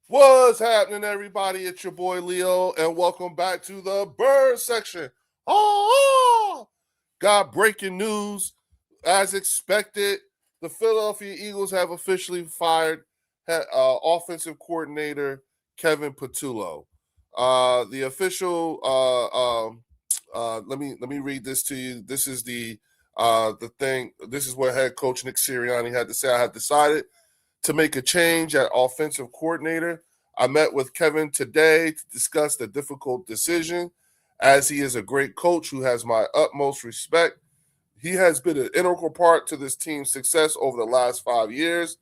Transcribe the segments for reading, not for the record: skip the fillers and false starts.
What's happening, everybody? It's your boy Leo, and welcome back to the Bird section. Oh, got breaking news. As expected, the Philadelphia Eagles have officially fired offensive coordinator Kevin Patullo. The official. Let me read this to you. This is the thing. This is what head coach Nick Sirianni had to say. I have decided to make a change at offensive coordinator. I met with Kevin today to discuss the difficult decision, as he is a great coach who has my utmost respect. He has been an integral part to this team's success over the last 5 years,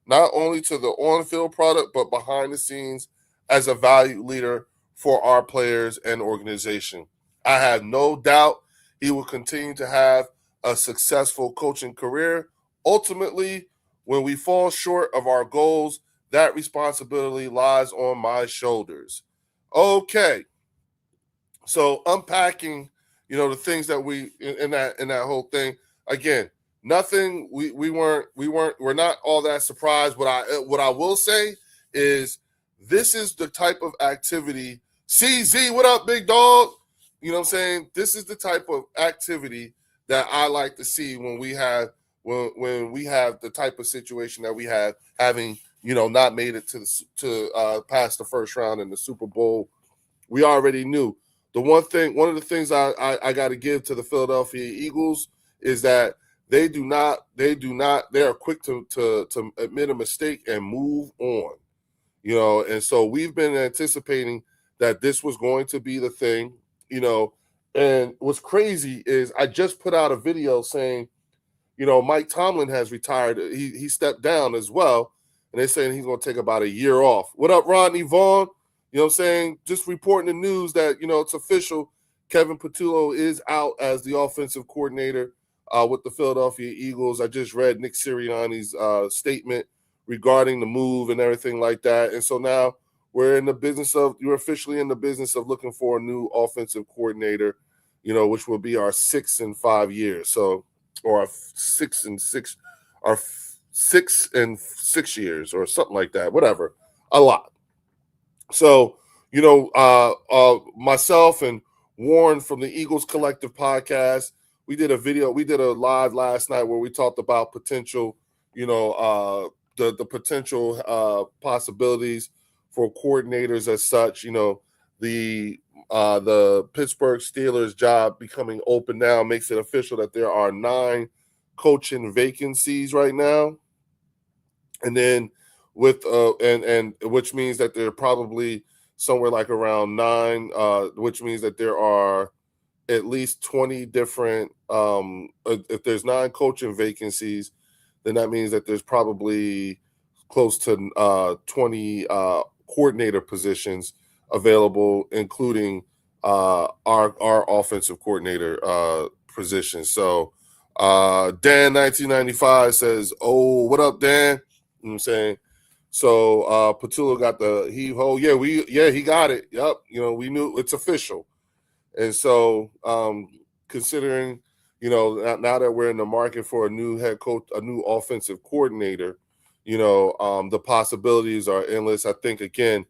not only to the on field product, but behind the scenes as a value leader for our players and organization. I have no doubt he will continue to have a successful coaching career. Ultimately, when we fall short of our goals, that responsibility lies on my shoulders. Okay, so unpacking, the things that we in that whole thing. Again, nothing. We're not all that surprised. What I will say is this is the type of activity. CZ, what up, big dog? You know what I'm saying? This is the type of activity that I like to see when we have the type of situation that we have, having not made it to past the first round in the Super Bowl. We already knew one of the things I got to give to the Philadelphia Eagles is that they are quick to admit a mistake and move on. And so we've been anticipating that this was going to be the thing. And what's crazy is I just put out a video saying, Mike Tomlin has retired. He stepped down as well, and they're saying he's going to take about a year off. What up, Rodney Vaughn? You know what I'm saying? Just reporting the news that, it's official. Kevin Patullo is out as the offensive coordinator with the Philadelphia Eagles. I just read Nick Sirianni's statement regarding the move and everything like that. And so now you're officially in the business of looking for a new offensive coordinator, which will be our 6 in 5 years. So, or our 6 and 6 years or something like that, whatever, a lot. So, myself and Warren from the Eagles Collective podcast, we did a live last night where we talked about potential, the potential possibilities for coordinators as such. The Pittsburgh Steelers job becoming open now makes it official that there are 9 coaching vacancies right now, and then with and which means that there are probably somewhere like around 9, which means that there are at least 20 different. If there's 9 coaching vacancies, then that means that there's probably close to 20 coordinator positions available, including our offensive coordinator position. So Dan 1995 says, "Oh, what up, Dan?" You know what I'm saying? So Patullo got the heave ho. Yeah, he got it. Yep. We knew it's official. And so considering, now that we're in the market for a new head coach, a new offensive coordinator, the possibilities are endless. I think, again,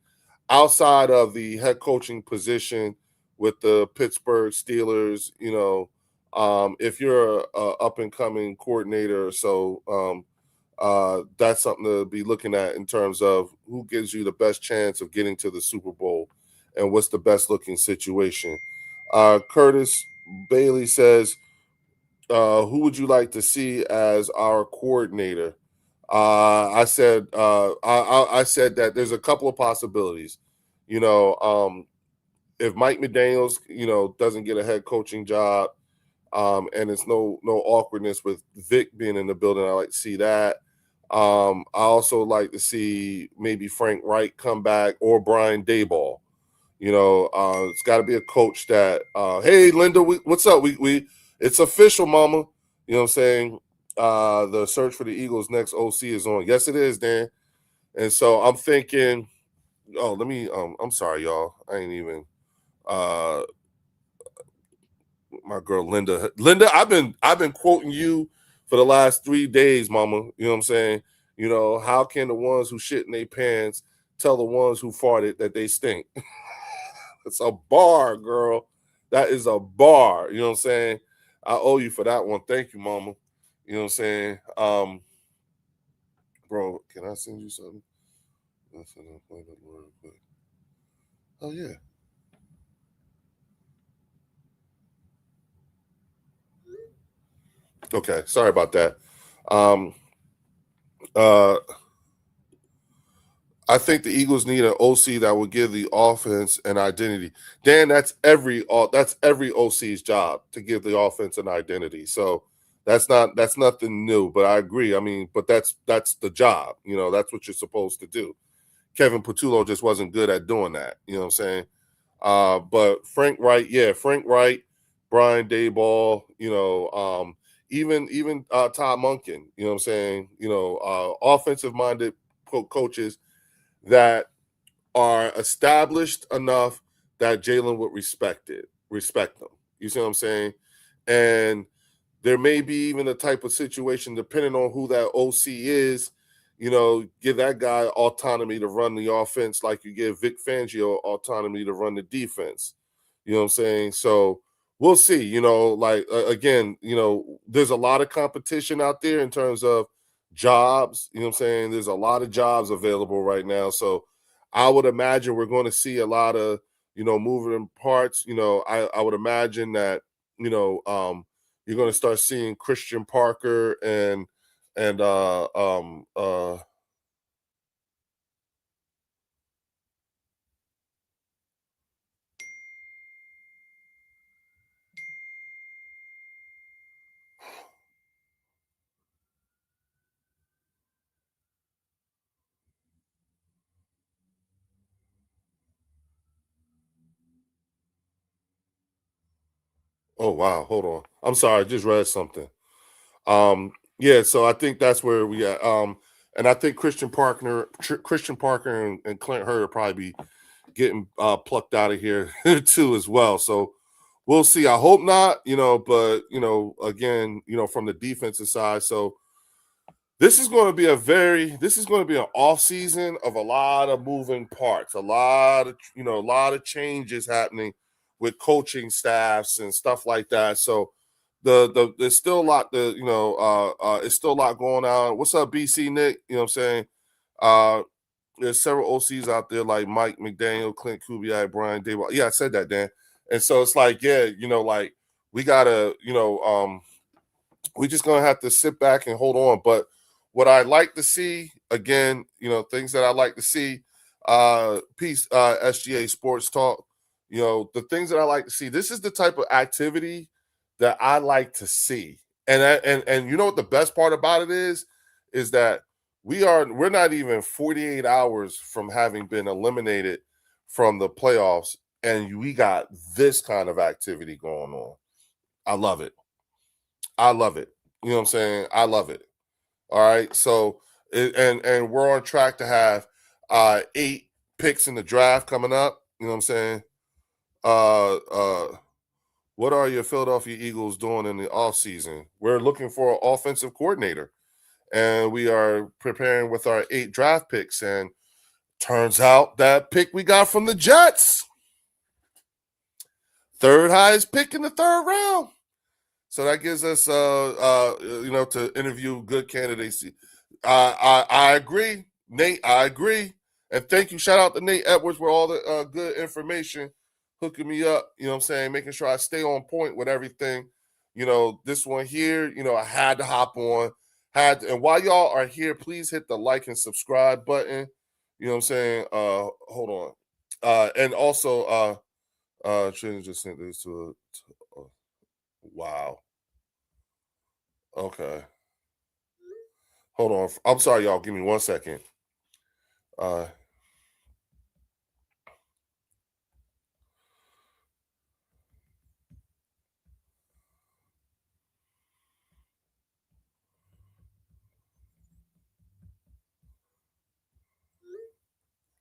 outside of the head coaching position with the Pittsburgh Steelers, if you're a up and coming coordinator, that's something to be looking at in terms of who gives you the best chance of getting to the Super Bowl and what's the best looking situation. Curtis Bailey says, who would you like to see as our coordinator? I said that there's a couple of possibilities. If Mike McDaniels, doesn't get a head coaching job, and it's no awkwardness with Vic being in the building, I like to see that. I also like to see maybe Frank Reich come back or Brian Daboll. It's got to be a coach that. Hey, Linda, what's up? We it's official, Mama. You know what I'm saying? The search for the Eagles' next OC is on. Yes, it is, Dan. And so I'm thinking. Oh, let me. I'm sorry, y'all. I ain't even. My girl Linda. Linda, I've been quoting you for the last 3 days, Mama. You know what I'm saying? How can the ones who shit in their pants tell the ones who farted that they stink. It's a bar, girl. That is a bar. You know what I'm saying? I owe you for that one. Thank you, mama. You know what I'm saying? Bro, can I send you something? Oh yeah. Okay. Sorry about that. Um uh I think the Eagles need an OC that will give the offense an identity. Dan, that's every OC's job to give the offense an identity. So that's nothing new. But I agree. I mean, but that's the job. You know, that's what you're supposed to do. Kevin Patullo just wasn't good at doing that. You know what I'm saying? But Frank Wright, yeah, Frank Wright, Brian Dayball, even Todd Monken. You know what I'm saying? Offensive minded coaches that are established enough that Jalen would respect them. You see what I'm saying? And there may be even a type of situation, depending on who that OC is, give that guy autonomy to run the offense like you give Vic Fangio autonomy to run the defense. You know what I'm saying? So we'll see. Again, there's a lot of competition out there in terms of jobs. You know what I'm saying? There's a lot of jobs available right now. So I would imagine we're going to see a lot of, moving parts. I would imagine that, you're going to start seeing Christian Parker and oh wow, hold on. I'm sorry, I just read something. Yeah, so I think that's where we at. And I think Christian Parker and Clint Hurd will probably be getting plucked out of here too as well. So we'll see. I hope not, but again, from the defensive side. So this is going to be an off season of a lot of moving parts, a lot of changes happening with coaching staffs and stuff like that. So there's still a lot it's still a lot going on. What's up, BC Nick? You know what I'm saying? Uh there's several OCs out there like Mike McDaniel, Clint Kubiak, Brian Dayball. Yeah, I said that, Dan. And so it's like, yeah, like we gotta, we're just gonna have to sit back and hold on. But what I like to see, again, things that I like to see, SGA Sports Talk, the things that I like to see. This is the type of activity that I like to see. And you know what the best part about it is that we're not even 48 hours from having been eliminated from the playoffs, and we got this kind of activity going on. I love it. I love it. You know what I'm saying? I love it. All right. So and we're on track to have 8 picks in the draft coming up. You know what I'm saying? Uh uh what are your Philadelphia Eagles doing in the offseason? We're looking for an offensive coordinator. And we are preparing with our 8 draft picks. And turns out that pick we got from the Jets. Third highest pick in the third round. So that gives us, to interview good candidates. I agree, Nate. I agree, and thank you. Shout out to Nate Edwards for all the good information, hooking me up. You know what I'm saying, making sure I stay on point with everything. This one here. I had to hop on. And while y'all are here, please hit the like and subscribe button. You know what I'm saying. Hold on. And also, Trinity just sent this wow. Okay. Hold on. I'm sorry, y'all. Give me 1 second. Uh,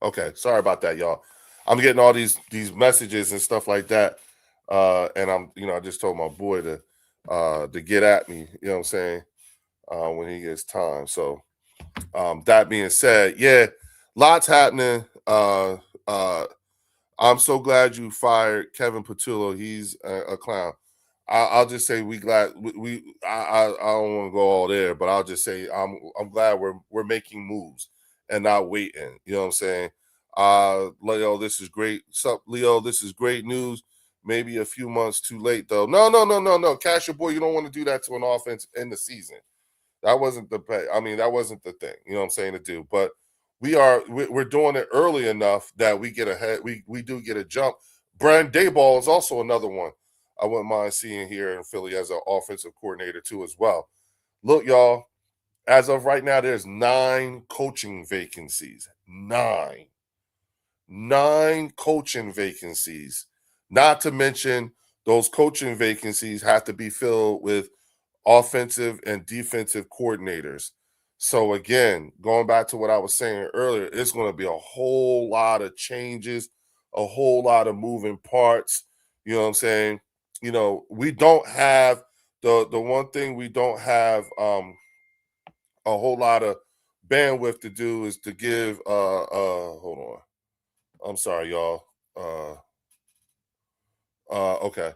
okay. Sorry about that, y'all. I'm getting all these messages and stuff like that. And I just told my boy to get at me, you know what I'm saying, when he gets time. So that being said, yeah, lots happening. I'm so glad you fired Kevin Patullo. He's a clown. I'll just say we glad I don't want to go all there, but I'll just say I'm glad we're making moves and not waiting. You know what I'm saying? Leo, this is great. Sup, Leo, this is great news. Maybe a few months too late though. No, no, no, no, no. Cash your boy, you don't want to do that to an offense in the season. That wasn't the pay. I mean, that wasn't the thing. You know what I'm saying to do. But we're doing it early enough that we get ahead. We do get a jump. Brian Dayball is also another one I wouldn't mind seeing here in Philly as an offensive coordinator too as well. Look, y'all. As of right now, there's 9 coaching vacancies. Nine coaching vacancies. Not to mention those coaching vacancies have to be filled with offensive and defensive coordinators. So again, going back to what I was saying earlier, it's going to be a whole lot of changes, a whole lot of moving parts. You know what I'm saying? We don't have the one thing we don't have a whole lot of bandwidth to do is to give hold on. I'm sorry, y'all. Okay.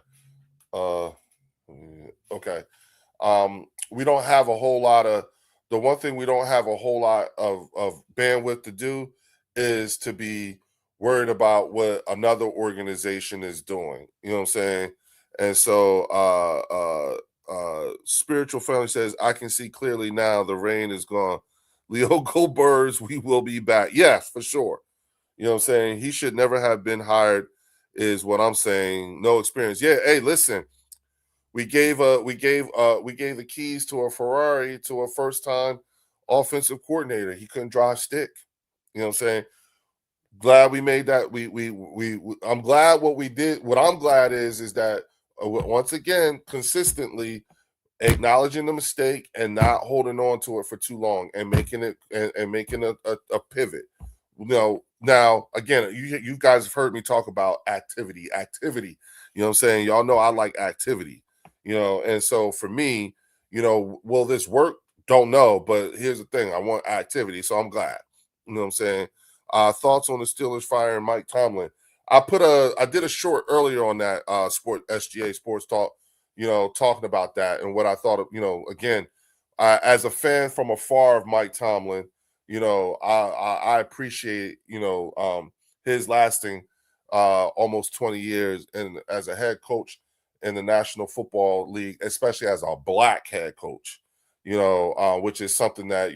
Uh okay. We don't have a whole lot of the one thing we don't have a whole lot of bandwidth to do is to be worried about what another organization is doing. You know what I'm saying? And so spiritual family says, I can see clearly now the rain is gone. Leo go birds, we will be back. Yes, for sure. You know what I'm saying? He should never have been hired, is what I'm saying. No experience. Yeah, hey, listen, we gave the keys to a Ferrari to a first time offensive coordinator. He couldn't drive stick. You know what I'm saying? Glad we made that. I'm glad what we did. What I'm glad is that once again consistently acknowledging the mistake and not holding on to it for too long and making it and making a pivot. Now again, you guys have heard me talk about activity. You know what I'm saying? Y'all know I like activity. And so for me, will this work? Don't know, but here's the thing: I want activity, so I'm glad. You know what I'm saying? Thoughts on the Steelers firing Mike Tomlin? I did a short earlier on that sport SGA Sports Talk, talking about that and what I thought of, again, as a fan from afar of Mike Tomlin, I appreciate, his lasting almost 20 years and as a head coach in the National Football League, especially as a black head coach, which is something that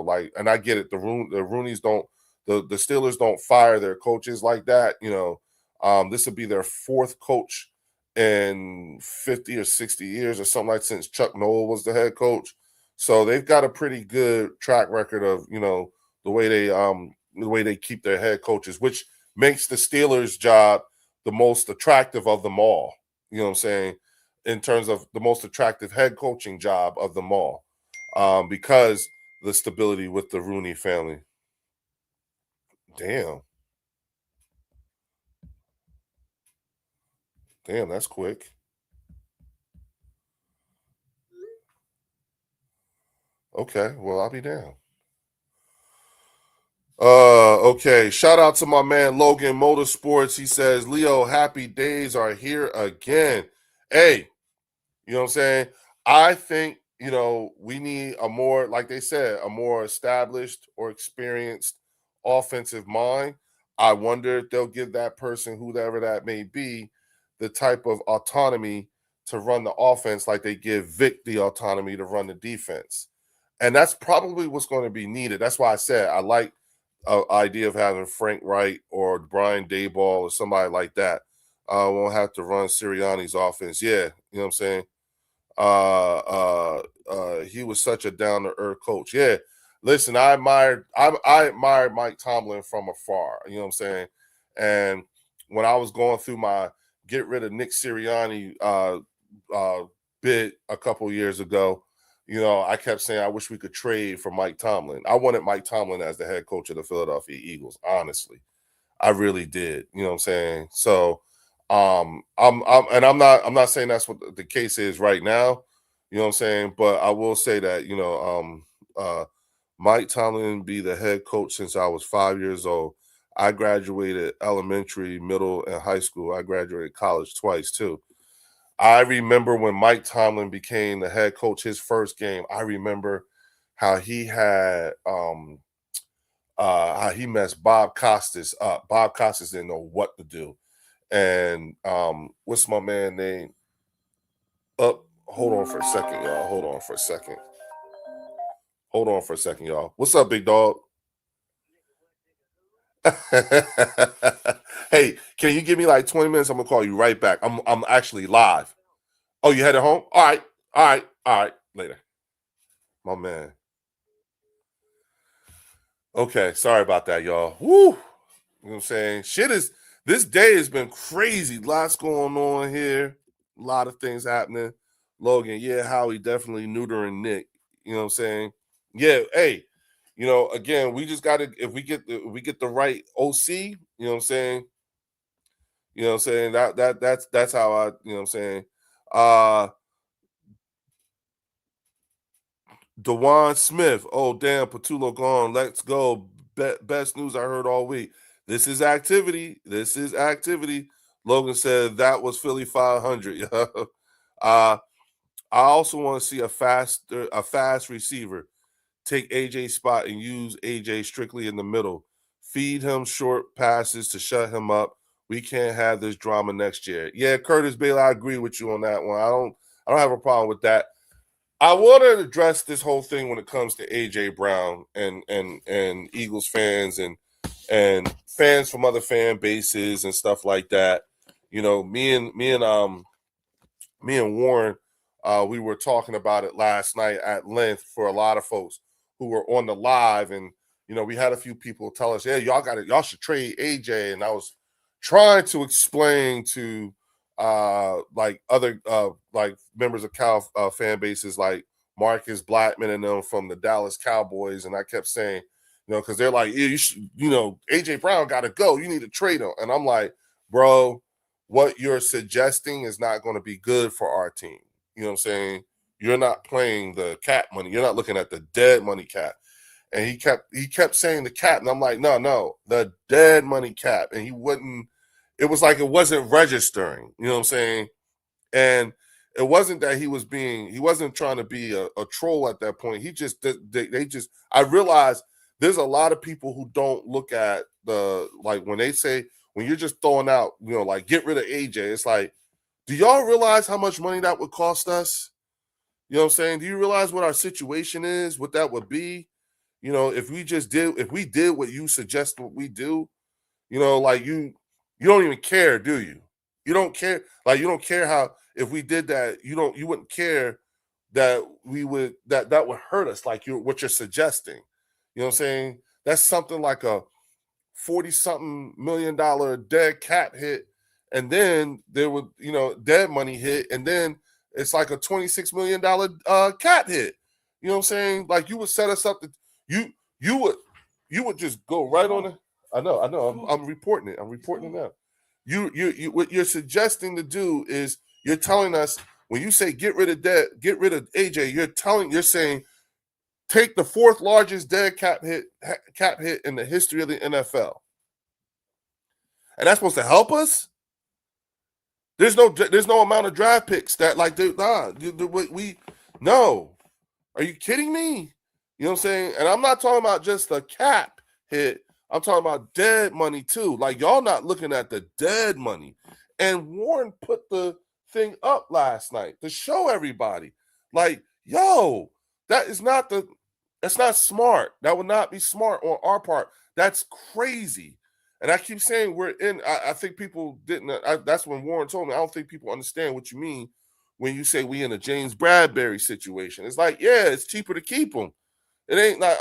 like, and I get it. The Roonies don't, the Steelers don't fire their coaches like that. This would be their 4th coach in 50 or 60 years or something like since Chuck Noll was the head coach. So they've got a pretty good track record of, the way they keep their head coaches, which makes the Steelers job the most attractive of them all. You know what I'm saying? In terms of the most attractive head coaching job of them all. Because the stability with the Rooney family. Damn. Damn, that's quick. Okay, well, I'll be down. Okay. Shout out to my man Logan Motorsports. He says, Leo, happy days are here again. Hey, you know what I'm saying? I think, we need a more, like they said, a more established or experienced offensive mind. I wonder if they'll give that person, whoever that may be, the type of autonomy to run the offense like they give Vic the autonomy to run the defense. And that's probably what's going to be needed. That's why I said I like idea of having Frank Wright or Brian Dayball or somebody like that. Won't have to run Sirianni's offense. Yeah, you know what I'm saying? He was such a down to earth coach. Yeah, listen, I admired Mike Tomlin from afar. You know what I'm saying? And when I was going through my get rid of Nick Sirianni uh, bid a couple years ago, I kept saying I wish we could trade for Mike Tomlin. I wanted Mike Tomlin as the head coach of the Philadelphia Eagles, honestly. I really did. You know what I'm saying? So I'm not saying that's what the case is right now. You know what I'm saying? But I will say that, uh Mike Tomlin be the head coach since I was 5 years old. I graduated elementary, middle, and high school. I graduated college twice too. I remember when Mike Tomlin became the head coach, his first game. I remember how he had how he messed Bob Costas up. Bob Costas didn't know what to do. And what's my man name? Up. Hold on for a second, y'all. Hold on for a second. Hold on for a second, y'all. What's up, big dog? Hey, can you give me like 20 minutes? I'm gonna call you right back. I'm actually live. Oh, you headed home? All right, all right, all right. Later, my man. Okay, sorry about that, y'all. Woo! You know what I'm saying? This day has been crazy. Lots going on here. A lot of things happening. Logan, yeah, Howie definitely neutering Nick. You know what I'm saying? Yeah, hey, again, we just gotta if we get the right OC, you know what I'm saying? You know what I'm saying? That's how I, you know what I'm saying? Uh Dewan Smith. Oh, damn, Patullo gone. Let's go. Best news I heard all week. This is activity. This is activity. Logan said that was Philly 500. I also want to see a fast receiver take AJ's spot and use AJ strictly in the middle. Feed him short passes to shut him up. We can't have this drama next year. Yeah, Curtis Bailey, I agree with you on that one. I don't have a problem with that. I want to address this whole thing when it comes to AJ Brown and Eagles fans and fans from other fan bases and stuff like that. Me and Warren, we were talking about it last night at length for a lot of folks who were on the live, and we had a few people tell us, "Yeah, y'all should trade AJ," and I was trying to explain to like other like members of Cal fan bases like Marcus Blackman and them from the Dallas Cowboys, and I kept saying, because they're like, yeah, you should, AJ Brown got to go. You need to trade him, and I'm like, bro, what you're suggesting is not going to be good for our team. You know what I'm saying? You're not playing the cap money. You're not looking at the dead money cap. And he kept saying the cap, and I'm like, no, the dead money cap. And he wouldn't. It was like it wasn't registering. You know what I'm saying? And it wasn't that he wasn't trying to be a troll at that point. He just they just. I realized there's a lot of people who don't look at the like when they say when you're just throwing out, like get rid of AJ. It's like, do y'all realize how much money that would cost us? You know what I'm saying? Do you realize what our situation is? What that would be? If we did what you suggest what we do, like you don't even care, do you? You don't care. Like you don't care how if we did that, you wouldn't care that we would that would hurt us like what you're suggesting. You know what I'm saying? That's something like a 40 something $1 million dead cap hit, and then there would dead money hit, and then it's like a $26 million cap hit. You know what I'm saying? Like you would set us up to you you would just go right on it. I know I'm reporting it. I'm reporting it now. You what you're suggesting to do is you're telling us when you say get rid of AJ, you're saying take the fourth largest dead cap hit in the history of the NFL. And that's supposed to help us? There's no amount of draft picks that like we no. Are you kidding me? You know what I'm saying? And I'm not talking about just the cap hit. I'm talking about dead money too. Like y'all not looking at the dead money. And Warren put the thing up last night to show everybody. Like, yo, that's not smart. That would not be smart on our part. That's crazy. And I keep saying I think people didn't. That's when Warren told me. I don't think people understand what you mean when you say we in a James Bradbury situation. It's like, yeah, it's cheaper to keep them. It ain't like,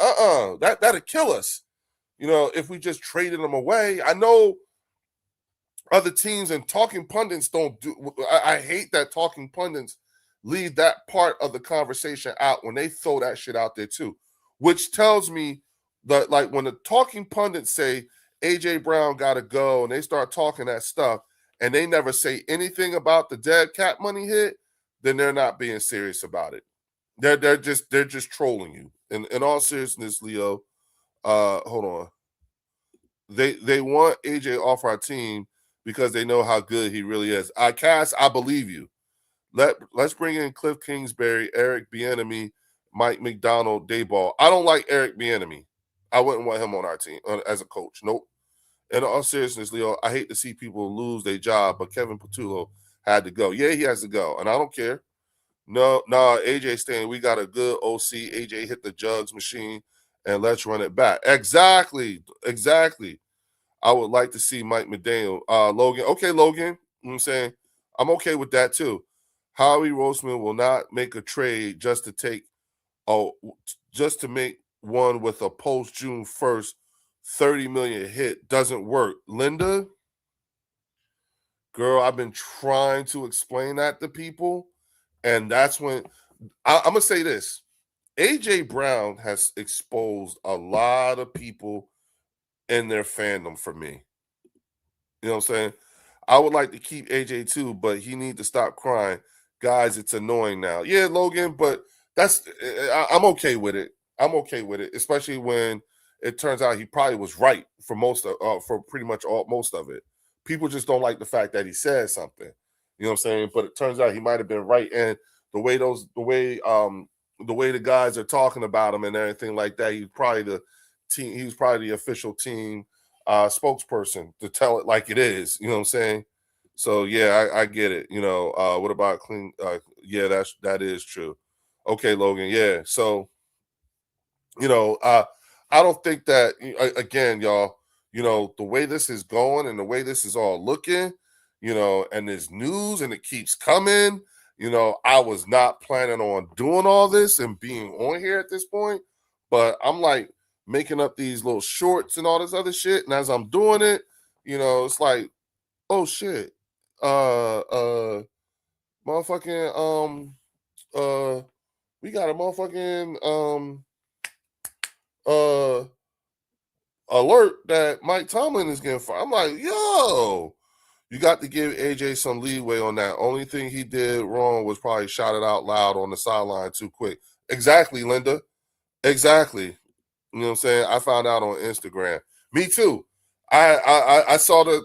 that'll kill us. If we just traded them away. I know other teams and talking pundits don't do. I hate that talking pundits leave that part of the conversation out when they throw that shit out there too, which tells me that like when the talking pundits say AJ Brown got to go and they start talking that stuff and they never say anything about the dead cap money hit, then they're not being serious about it. They're just trolling you. In all seriousness, Leo, hold on. They want AJ off our team because they know how good he really is. I believe you. Let's bring in Cliff Kingsbury, Eric Bieniemy, Mike McDonald, Dayball. I don't like Eric Bieniemy. I wouldn't want him on our team as a coach. Nope. In all seriousness, Leo, I hate to see people lose their job, but Kevin Patullo had to go. Yeah, he has to go, and I don't care. No, AJ staying. We got a good OC. AJ hit the jugs machine, and let's run it back. Exactly. I would like to see Mike McDaniel. Logan. Okay, Logan. You know what I'm saying? I'm okay with that too. Howie Roseman will not make a trade oh just to make one with a post June 1st 30 million hit. Doesn't work. Linda, girl, I've been trying to explain that to people. And that's when I'm gonna say this. AJ Brown has exposed a lot of people in their fandom for me. You know what I'm saying? I would like to keep AJ too, but he need to stop crying. Guys, it's annoying now. Yeah, Logan, but I'm okay with it. I'm okay with it, especially when it turns out he probably was right for for pretty much most of it. People just don't like the fact that he said something. You know what I'm saying? But it turns out he might have been right. And the way the guys are talking about him and everything like that, he was probably the official team spokesperson to tell it like it is. You know what I'm saying? So yeah, I get it. What about clean? Yeah, that is true. Okay, Logan. Yeah. So you know, I don't think that again, y'all. The way this is going and the way this is all looking, and there's news and it keeps coming. I was not planning on doing all this and being on here at this point, but I'm like making up these little shorts and all this other shit. And as I'm doing it, it's like, oh shit, motherfucking, we got a motherfucking, uh, alert that Mike Tomlin is getting fired. I'm like, yo, you got to give AJ some leeway on that. Only thing he did wrong was probably shout it out loud on the sideline too quick. Exactly, Linda. Exactly. You know what I'm saying? I found out on Instagram. Me too. I saw the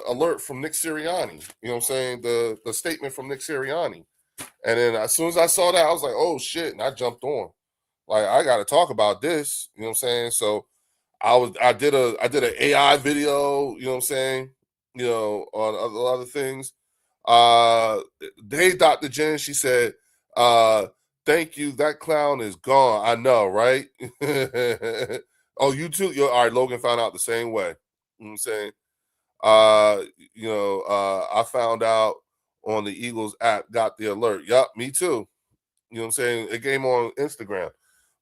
alert from Nick Sirianni. You know what I'm saying? The statement from Nick Sirianni. And then as soon as I saw that, I was like, oh shit, and I jumped on. Like, I gotta talk about this. You know what I'm saying? So I did an AI video, you know what I'm saying? On other things. Hey, Dr. Jen, she said, thank you. That clown is gone. I know, right? Oh, you too. All right, Logan found out the same way. You know what I'm saying? I found out on the Eagles app, got the alert. Yup, me too. You know what I'm saying? It came on Instagram.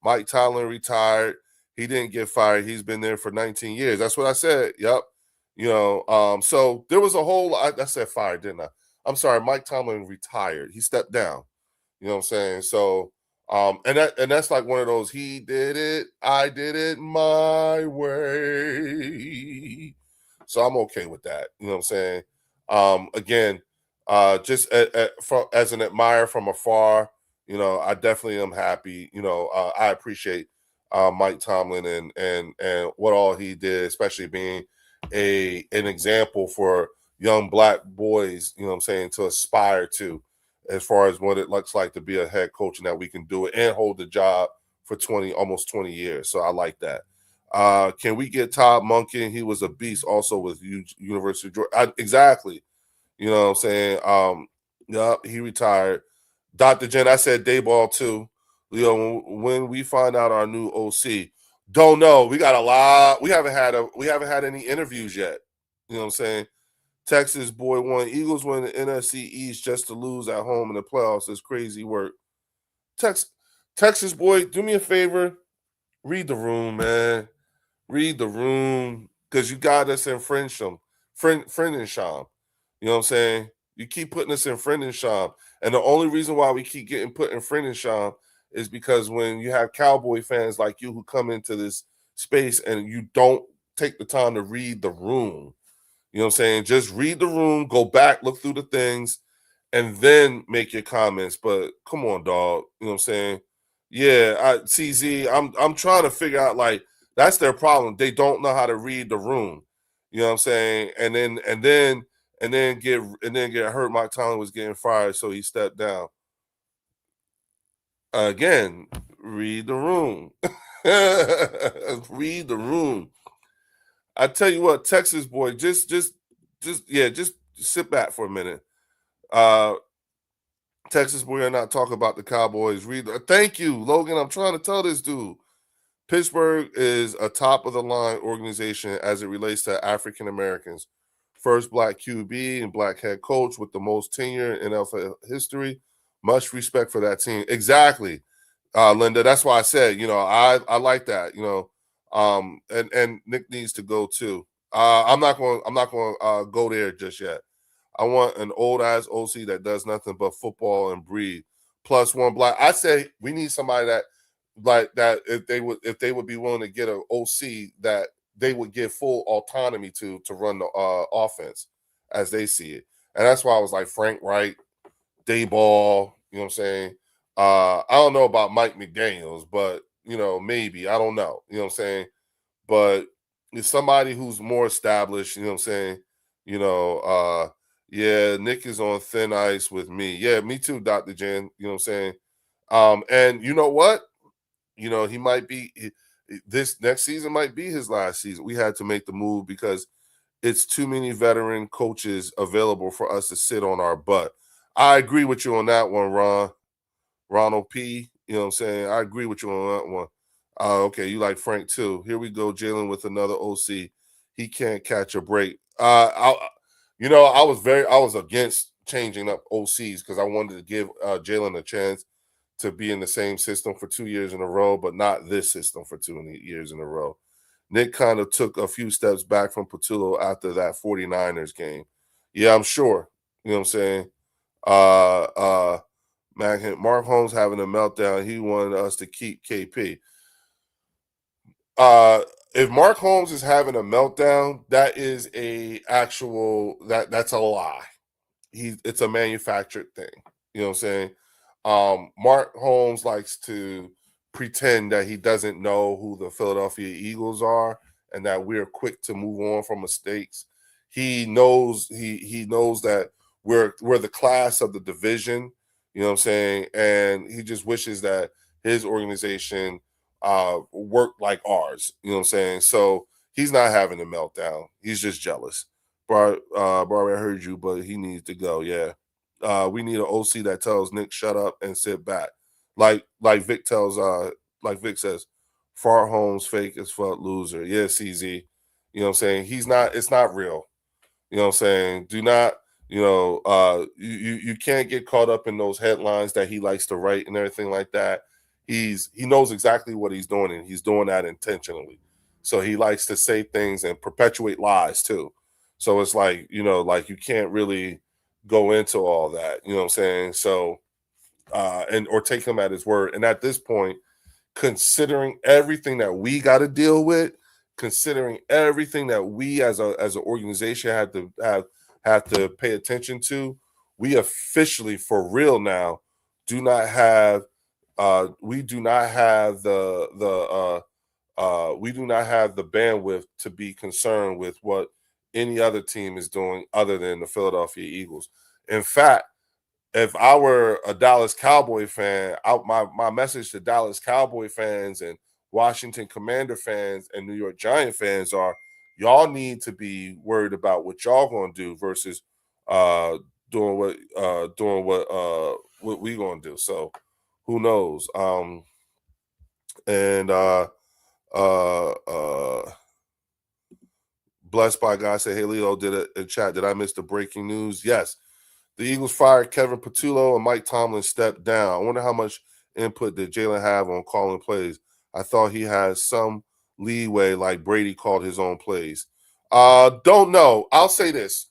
Mike Tomlin retired. He didn't get fired. He's been there for 19 years. That's what I said. Yep. So there was a whole I said fired, didn't I? I'm sorry, Mike Tomlin retired. He stepped down. You know what I'm saying? So and that's like one of those, he did it, I did it my way. So I'm okay with that. You know what I'm saying? Again, just as an admirer from afar, I definitely am happy. I appreciate Mike Tomlin and what all he did, especially being an example for young black boys, you know what I'm saying, to aspire to, as far as what it looks like to be a head coach and that we can do it and hold the job for almost 20 years. So I like that. Can we get Todd Monken? He was a beast also with University of Georgia. Exactly. You know what I'm saying? He retired. Dr. Jen, I said Dayball too. When we find out our new OC, don't know. We got a lot. We haven't had any interviews yet. You know what I'm saying? Texas boy won. Eagles win the NFC East just to lose at home in the playoffs. Is crazy work. Texas boy, do me a favor. Read the room, man. Read the room, because you got us in friend and Sham. You know what I'm saying? You keep putting us in friend and Sham. And the only reason why we keep getting put in friend and Sham is because when you have Cowboy fans like you who come into this space and you don't take the time to read the room. You know what I'm saying? Just read the room, go back, look through the things, and then make your comments. But come on, dog. You know what I'm saying? Yeah, CZ, I'm trying to figure out, like, that's their problem. They don't know how to read the room. You know what I'm saying? And then get hurt. Mike Tomlin was getting fired, so he stepped down. Again, read the room. Read the room. I tell you what, Texas boy, just sit back for a minute. Uh Texas, we're not talking about the Cowboys. Thank you, Logan. I'm trying to tell this dude. Pittsburgh is a top of the line organization as it relates to African Americans. First black QB and black head coach with the most tenure in NFL history. Much respect for that team. Exactly, Linda. That's why I said, I like that. And Nick needs to go too. I'm not going to go there just yet. I want an old ass OC that does nothing but football and breathe. Plus one black. I say we need somebody that, like that, if they would be willing to get an OC that they would give full autonomy to run the offense as they see it. And that's why I was like Frank Wright, Dayball, you know what I'm saying? I don't know about Mike McDaniels, but maybe. I don't know. You know what I'm saying? But it's somebody who's more established, you know what I'm saying? You know, yeah, Nick is on thin ice with me. Yeah, me too, Dr. Jen. You know what I'm saying? And you know what? He might be this next season might be his last season. We had to make the move because it's too many veteran coaches available for us to sit on our butt. I agree with you on that one, Ronald P. You know what I'm saying? I agree with you on that one. Okay, you like Frank too. Here we go, Jalen with another OC. He can't catch a break. I was against changing up OCs because I wanted to give Jalen a chance to be in the same system for 2 years in a row, but not this system for 2 years in a row. Nick kind of took a few steps back from Patullo after that 49ers game. Yeah, I'm sure. You know what I'm saying? Mark Holmes having a meltdown. He wanted us to keep KP. Uh, if Mark Holmes is having a meltdown, that is that's a lie. It's a manufactured thing. You know what I'm saying? Mark Holmes likes to pretend that he doesn't know who the Philadelphia Eagles are and that we're quick to move on from mistakes. He knows that we're the class of the division, you know what I'm saying? And he just wishes that his organization worked like ours, you know what I'm saying? So he's not having a meltdown. He's just jealous. Barbie, I heard you, but he needs to go. Yeah. We need an OC that tells Nick shut up and sit back. Like Vic says, Far Holmes fake as fuck loser. Yeah, CZ. You know what I'm saying? It's not real. You know what I'm saying? Do not, you can't get caught up in those headlines that he likes to write and everything like that. He knows exactly what he's doing, and he's doing that intentionally. So he likes to say things and perpetuate lies too. So it's like, like you can't really go into all that, you know what I'm saying? So and or take him at his word. And at this point, considering everything that we got to deal with, considering everything that we as an organization have to pay attention to, we officially for real now we do not have the bandwidth to be concerned with what any other team is doing other than the Philadelphia Eagles. In fact, if I were a Dallas Cowboy fan, my message to Dallas Cowboy fans and Washington Commander fans and New York Giant fans are, y'all need to be worried about what y'all gonna do versus uh doing what we gonna do. So who knows? And uh uh Blessed by God said, hey Leo, did it in chat. Did I miss the breaking news? Yes. The Eagles fired Kevin Patullo and Mike Tomlin stepped down. I wonder how much input did Jalen have on calling plays. I thought he had some leeway like Brady called his own plays. Don't know. I'll say this.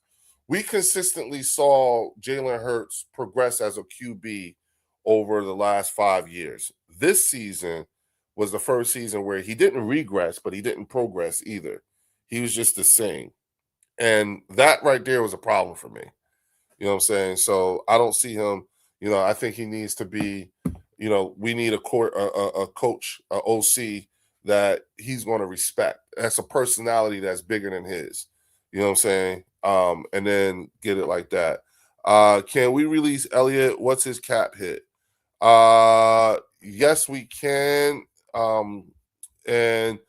We consistently saw Jalen Hurts progress as a QB over the last 5 years. This season was the first season where he didn't regress, but he didn't progress either. He was just the same. And that right there was a problem for me. You know what I'm saying? So I don't see him. I think he needs to be. We need a coach, a OC that he's going to respect. That's a personality that's bigger than his. You know what I'm saying? And then get it like that. Can we release Elliott? What's his cap hit? Yes, we can. And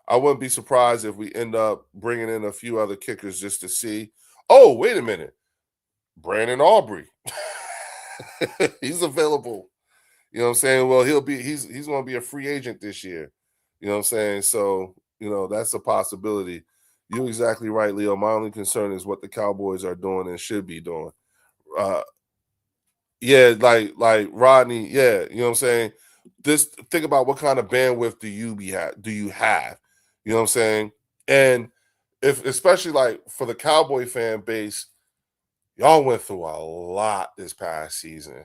I wouldn't be surprised if we end up bringing in a few other kickers just to see. Oh, wait a minute. Brandon Aubrey. He's available. You know what I'm saying? Well, he's going to be a free agent this year. You know what I'm saying? So, that's a possibility. You're exactly right, Leo. My only concern is what the Cowboys are doing and should be doing. Uh, yeah, like Rodney, yeah, you know what I'm saying? Just think about what kind of bandwidth do you have? You know what I'm saying? And if especially like for the Cowboy fan base, y'all went through a lot this past season.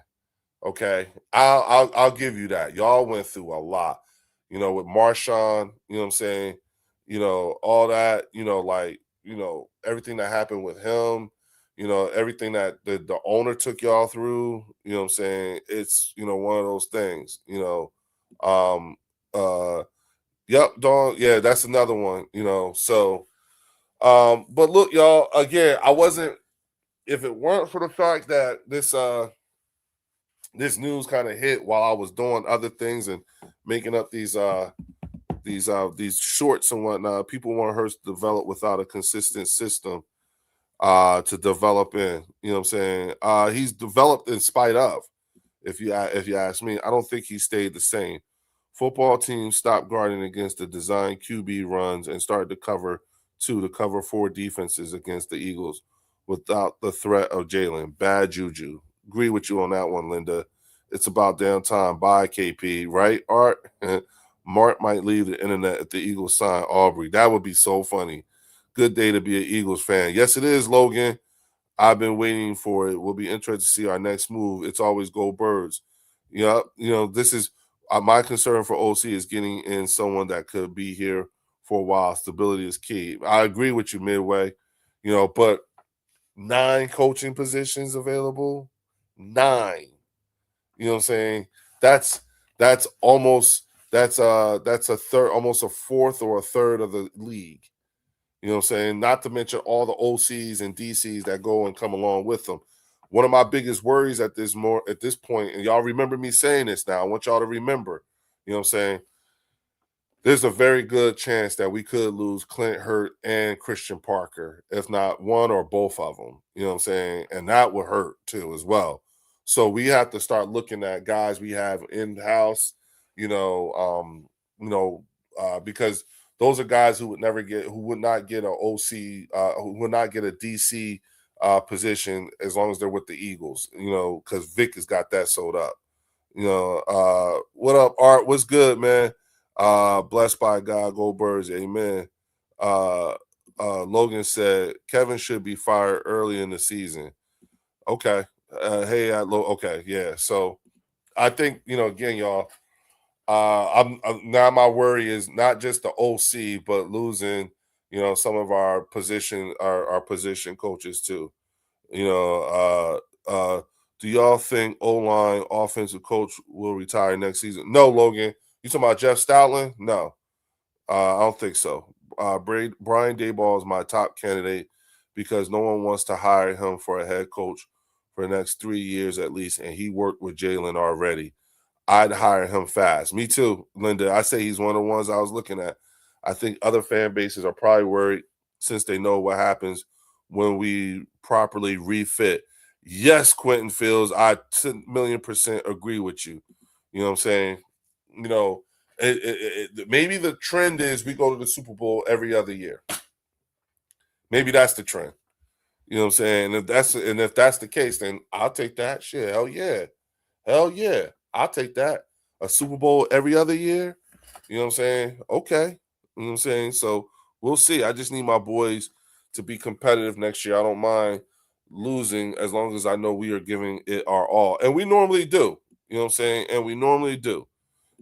Okay. I'll give you that. Y'all went through a lot, with Marshawn, you know what I'm saying? All that, everything that happened with him, everything that the owner took y'all through, you know what I'm saying? It's, one of those things, Um yep, Dawn, yeah, that's another one, So but look, y'all, again, I wasn't if it weren't for the fact that this news kind of hit while I was doing other things and making up these shorts and whatnot. People want her to develop without a consistent system to develop in. You know what I'm saying? He's developed in spite of. If you ask me, I don't think he stayed the same. Football teams stopped guarding against the design QB runs and started to cover four defenses against the Eagles without the threat of Jalen. Bad juju. Agree with you on that one, Linda. It's about damn time. Bye, KP. Right, Art? Mark might leave the internet if the Eagles sign Aubrey. That would be so funny. Good day to be an Eagles fan. Yes, it is, Logan. I've been waiting for it. We'll be interested to see our next move. It's always go Birds. Yeah, this is my concern for OC is getting in someone that could be here for a while. Stability is key. I agree with you, Midway. But 9 coaching positions available, 9. You know what I'm saying? That's that's a third, almost a fourth or a third of the league. You know what I'm saying? Not to mention all the OCs and DCs that go and come along with them. One of my biggest worries at this point, and y'all remember me saying this now. I want y'all to remember, you know what I'm saying? There's a very good chance that we could lose Clint Hurt and Christian Parker, if not one or both of them. You know what I'm saying? And that would hurt too, as well. So we have to start looking at guys we have in house, you know, because those are guys who would not get a OC, who would not get a DC position as long as they're with the Eagles, because Vic has got that sold up. What up, Art? What's good, man? Blessed by God, go Birds, amen. Logan said Kevin should be fired early in the season. Okay. Okay, yeah. So I think, again, y'all, I'm now my worry is not just the OC, but losing, some of our position coaches too. You know, do y'all think O-line offensive coach will retire next season? No, Logan. You talking about Jeff Stoutland? No, I don't think so. Brian Daboll is my top candidate because no one wants to hire him for a head coach for the next 3 years at least, and he worked with Jalen already. I'd hire him fast. Me too, Linda. I say he's one of the ones I was looking at. I think other fan bases are probably worried since they know what happens when we properly refit. Yes, Quentin Fields, I 10,000,000% agree with you. You know what I'm saying? You know, maybe the trend is we go to the Super Bowl every other year. Maybe that's the trend. You know what I'm saying? If that's the case, then I'll take that. Shit, hell yeah. Hell yeah. I'll take that. A Super Bowl every other year. You know what I'm saying? Okay. You know what I'm saying? So we'll see. I just need my boys to be competitive next year. I don't mind losing as long as I know we are giving it our all. And we normally do. You know what I'm saying? And we normally do.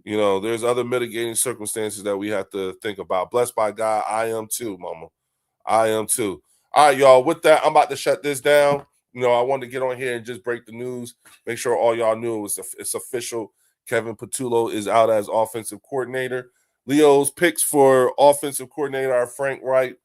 There's other mitigating circumstances that we have to think about. Blessed by God, I am too, mama. I am too. All right, y'all. With that, I'm about to shut this down. I wanted to get on here and just break the news, make sure all y'all knew it's official. Kevin Patullo is out as offensive coordinator. Leo's picks for offensive coordinator are Frank Wright,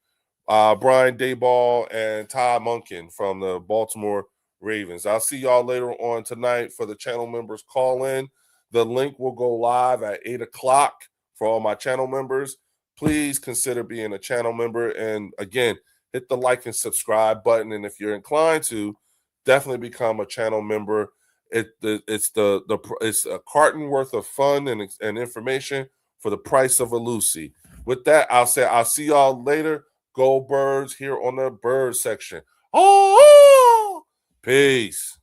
Brian Dayball, and Ty Monken from the Baltimore Ravens. I'll see y'all later on tonight for the channel members call in. The link will go live at 8 o'clock for all my channel members. Please consider being a channel member. And again, hit the like and subscribe button. And if you're inclined to, definitely become a channel member. It's a carton worth of fun and information for the price of a Lucy. With that, I'll see y'all later. Go Birds here on the bird section. Oh, peace.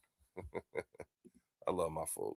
I love my folks.